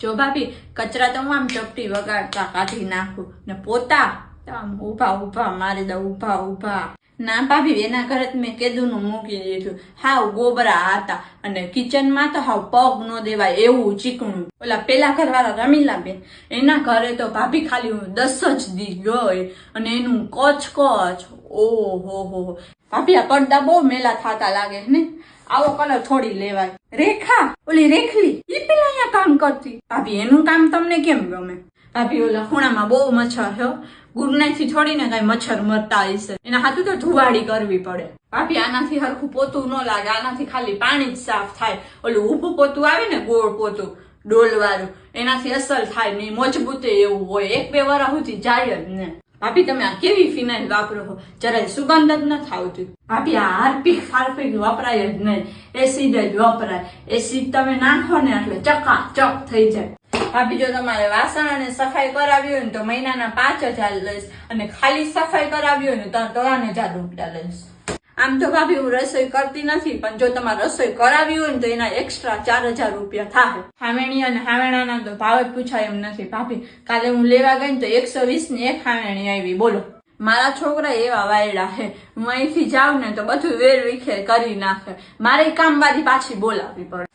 જો ભાભી કચરા તો હું આમ ચપટી વગાડતા કાઢી નાખું ને પોતા આમ ઉભા ઉભા મારી દઉં ઉભા ના ભાભી એના ઘરે મેં કેદુનું મૂકી દીધું હાવ ગોબરા હતા અને કિચનમાં તો હાવ પગ ન દેવાય એવું ચીકણું ઓલા પેલા ઘરવાળા રમીલા બેન એના ઘરે તો ભાભી ખાલી હું 10 જ દી ગઈ અને એનું કચ ઓહો ભાભી આ પડદા બહુ મેલા થતા લાગે ને આવો કલર થોડી લેવાય રેખા ઓલી રેખલી એ પેલા અહીંયા કામ કરતી ભાભી એનું કામ તમને કેમ ગમે ભાભી ઓલા ખૂણામાં બહુ મચ્છર હો ગુડ નાઈટ થી છોડીને કઈ મચ્છર મરતા હશે એના હાથું તો ધુવાડી કરવી પડે ભાભી આનાથી હરખું પોતું ન લાગે આનાથી ખાલી પાણી જ સાફ થાય ઓલું ઊભું પોતું આવે ને ગોળ પોતું ડોલ વાળું એનાથી અસલ થાય નહીં મજબૂત એવું હોય 1-2 વર્ષ સુધી જાય જ ને ભાભી તમે આ કેવી ફિનાઇલ વાપરો છો જરાય સુગંધ જ નથી આવતી ભાભી આ હાર્પિક ફાર્પિક વપરાય જ નહીં એસિડ જ વપરાય એસિડ તમે નાખો ને એટલે ચકાચક થઈ જાય ભાભી જો તમારે વાસણ અને સફાઈ કરાવી હોય ને તો મહિનાના 5000 લઈશ અને ખાલી સફાઈ કરાવી હોય ને તો 3000 રૂપિયા લઈશ આમ તો ભાભી હું રસોઈ કરતી નથી પણ જો તમારે રસોઈ કરાવી હોય ને તો એના એક્સ્ટ્રા 4000 રૂપિયા થાય હાવેણી અને હાવેણાના તો ભાવ જ પૂછાય એમ નથી ભાભી કાલે હું લેવા ગઈ તો 120 ની એક હાવેણી આવી બોલો મારા છોકરા એવા વાયડા હે હું અહીંથી જાઉં ને તો બધું વેર વિખેર કરી નાખે મારે કામવાળી પાછી બોલાવવી પડે